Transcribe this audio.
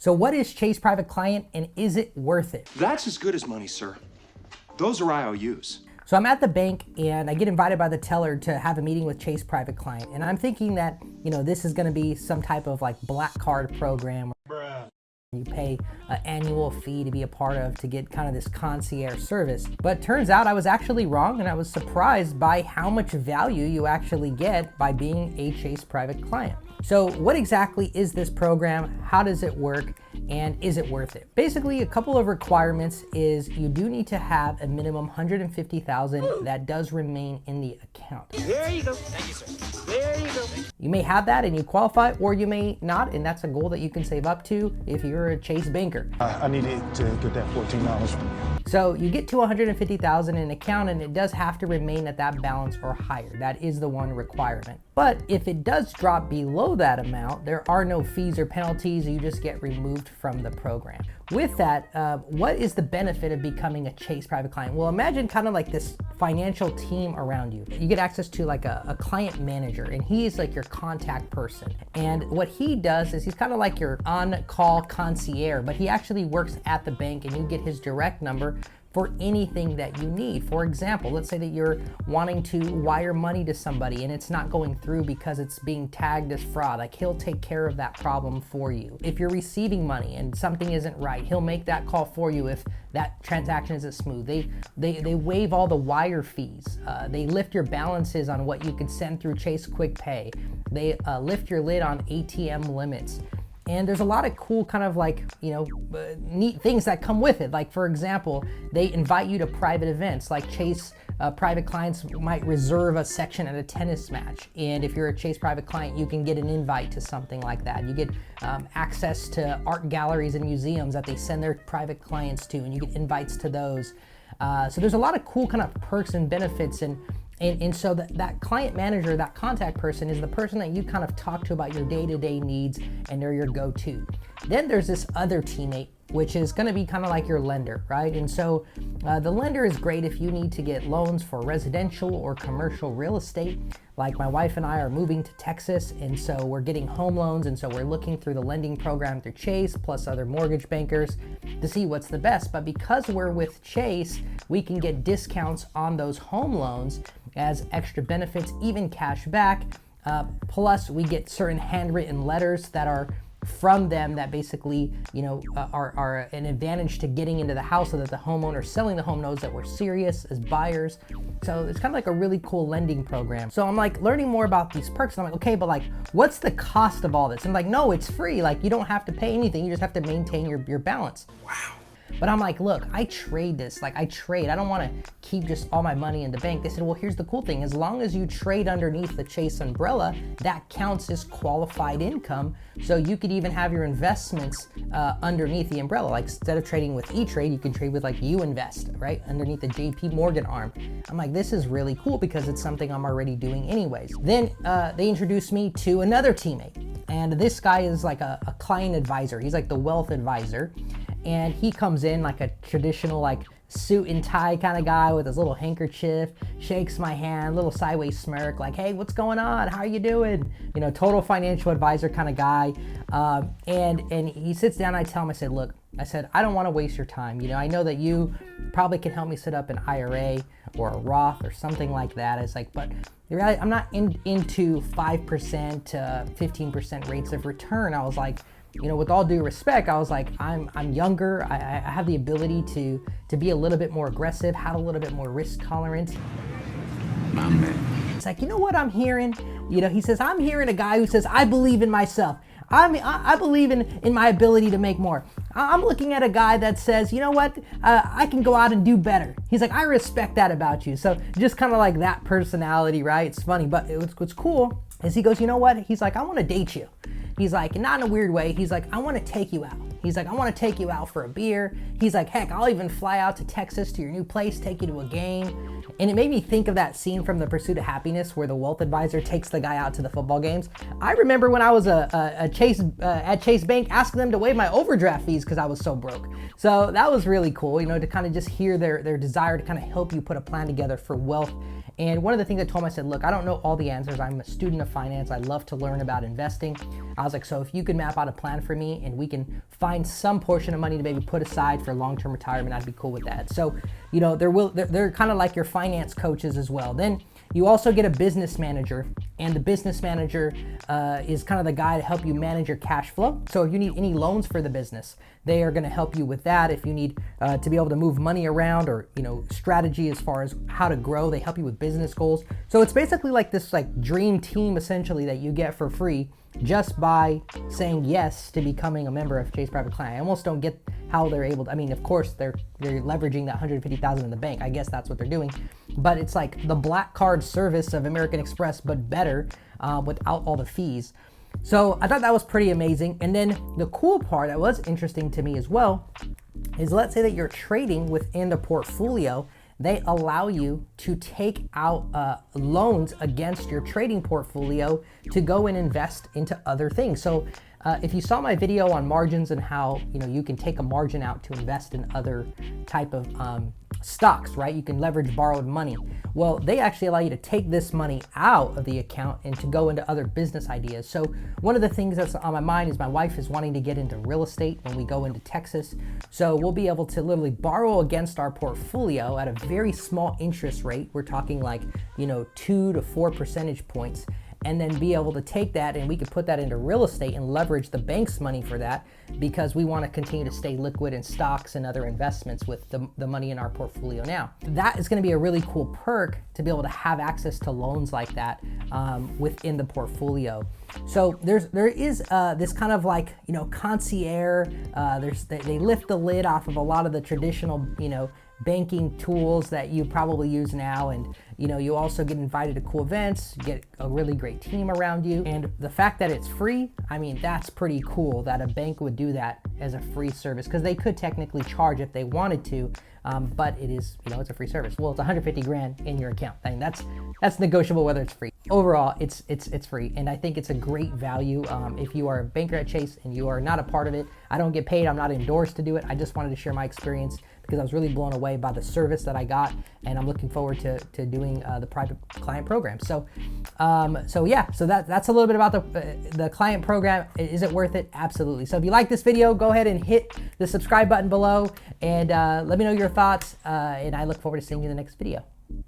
So what is Chase Private Client and is it worth it? That's as good as money, sir. Those are IOUs. So I'm at the bank and I get invited by the teller to have a meeting with Chase Private Client. And I'm thinking that, this is gonna be some type of like black card program. You pay an annual fee to be a part of to get kind of this concierge service. But turns out I was actually wrong, and I was surprised by how much value you actually get by being a Chase Private Client. So what exactly is this program? How does it work? And is it worth it? Basically, a couple of requirements is you do need to have a minimum $150,000 that does remain in the account. There you go. Thank you, sir. There you go. You may have that and you qualify, or you may not, and that's a goal that you can save up to if you're a Chase banker. I needed to get that $14 from you. So you get to $150,000 in an account, and it does have to remain at that balance or higher. That is the one requirement. But if it does drop below that amount, there are no fees or penalties. You just get removed from the program. With that, what is the benefit of becoming a Chase Private Client? Well, imagine kind of like this financial team around you. You get access to like a client manager, and he's like your contact person. And what he does is he's kind of like your on-call concierge, but he actually works at the bank, and you get his direct number for anything that you need. For example, let's say that you're wanting to wire money to somebody and it's not going through because it's being tagged as fraud. Like, he'll take care of that problem for you. If you're receiving money and something isn't right, he'll make that call for you if that transaction isn't smooth. They waive all the wire fees. They lift your balances on what you can send through Chase Quick Pay. They lift your lid on ATM limits. And there's a lot of cool kind of like, neat things that come with it. Like, for example, they invite you to private events. Like Chase Private Clients might reserve a section at a tennis match. And if you're a Chase Private Client, you can get an invite to something like that. You get access to art galleries and museums that they send their private clients to, and you get invites to those. So there's a lot of cool kind of perks and benefits, and so that client manager, that contact person, is the person that you kind of talk to about your day-to-day needs, and they're your go-to. Then there's this other teammate, which is going to be kind of like your lender, right? And so the lender is great if you need to get loans for residential or commercial real estate. Like, my wife and I are moving to Texas, and so we're getting home loans, and so we're looking through the lending program through Chase plus other mortgage bankers to see what's the best. But because we're with Chase, we can get discounts on those home loans as extra benefits, even cash back. Plus, we get certain handwritten letters that are from them that basically, are an advantage to getting into the house, so that the homeowner selling the home knows that we're serious as buyers. So it's kind of like a really cool lending program. So I'm like learning more about these perks, and I'm like, okay, but like, what's the cost of all this? And like, no, it's free. Like, you don't have to pay anything. You just have to maintain your balance. Wow. But I'm like, look, I trade this. Like, I don't want to keep just all my money in the bank. They said, well, here's the cool thing. As long as you trade underneath the Chase umbrella, that counts as qualified income. So you could even have your investments underneath the umbrella. Like, instead of trading with E-Trade, you can trade with like You Invest, right? Underneath the JP Morgan arm. I'm like, this is really cool because it's something I'm already doing anyways. Then they introduced me to another teammate. And this guy is like a client advisor. He's like the wealth advisor. And he comes in like a traditional like suit and tie kind of guy with his little handkerchief, shakes my hand, little sideways smirk, like, hey, what's going on? How are you doing? Total financial advisor kind of guy. And he sits down, I tell him, I said, I don't want to waste your time. I know that you probably can help me set up an IRA or a Roth or something like that. It's like, but I'm not into 5% to 15% rates of return. I was like, with all due respect, I was like, I'm younger. I have the ability to be a little bit more aggressive, have a little bit more risk tolerance. My man. It's like, what I'm hearing? He says, I'm hearing a guy who says, I believe in myself. I believe in my ability to make more. I'm looking at a guy that says, you know what? I can go out and do better. He's like, I respect that about you. So just kind of like that personality, right? It's funny, but what's cool is he goes, you know what? He's like, I want to date you. He's like, not in a weird way. He's like, I want to take you out. He's like, I want to take you out for a beer. He's like, heck, I'll even fly out to Texas to your new place, take you to a game. And it made me think of that scene from The Pursuit of Happiness where the wealth advisor takes the guy out to the football games. I remember when I was at Chase Bank asking them to waive my overdraft fees because I was so broke. So that was really cool, to kind of just hear their desire to kind of help you put a plan together for wealth And one of the things I told him, I said, look, I don't know all the answers. I'm a student of finance. I love to learn about investing. I was like, so if you could map out a plan for me and we can find some portion of money to maybe put aside for long-term retirement, I'd be cool with that. So, you know, they're kind of like your finance coaches as well. Then you also get a business manager, and the business manager is kind of the guy to help you manage your cash flow. So if you need any loans for the business, they are going to help you with that. If you need to be able to move money around, or, you know, strategy as far as how to grow, they help you with business goals. So it's basically like this like dream team essentially that you get for free just by saying yes to becoming a member of Chase Private Client. I almost don't get how they're able to, I mean, of course they're leveraging that $150,000 in the bank. I guess that's what they're doing, but it's like the black card service of American Express, but better without all the fees. So I thought that was pretty amazing. And then the cool part that was interesting to me as well is, let's say that you're trading within the portfolio, they allow you to take out loans against your trading portfolio to go and invest into other things. So if you saw my video on margins and how, you know, you can take a margin out to invest in other type of stocks, right? You can leverage borrowed money. Well, they actually allow you to take this money out of the account and to go into other business ideas. So one of the things that's on my mind is my wife is wanting to get into real estate when we go into Texas. So we'll be able to literally borrow against our portfolio at a very small interest rate. We're talking like, you know, 2 to 4 percentage points. And then be able to take that and we could put that into real estate and leverage the bank's money for that, because we want to continue to stay liquid in stocks and other investments with the money in our portfolio now. That is going to be a really cool perk to be able to have access to loans like that within the portfolio. So there is this kind of like, you know, concierge. They lift the lid off of a lot of the traditional, you know, banking tools that you probably use now, and you know, you also get invited to cool events, get a really great team around you, and the fact that it's free, I mean, that's pretty cool that a bank would do that as a free service, because they could technically charge if they wanted to, but it is, you know, it's a free service. Well, it's 150 grand in your account. I mean, that's negotiable whether it's free. Overall, it's free, and I think it's a great value. If you are a banker at Chase and you are not a part of it, I don't get paid, I'm not endorsed to do it. I just wanted to share my experience because I was really blown away by the service that I got, and I'm looking forward to doing the private client program. So that's a little bit about the client program. Is it worth it? Absolutely. So if you like this video, go ahead and hit the subscribe button below, and let me know your thoughts, and I look forward to seeing you in the next video.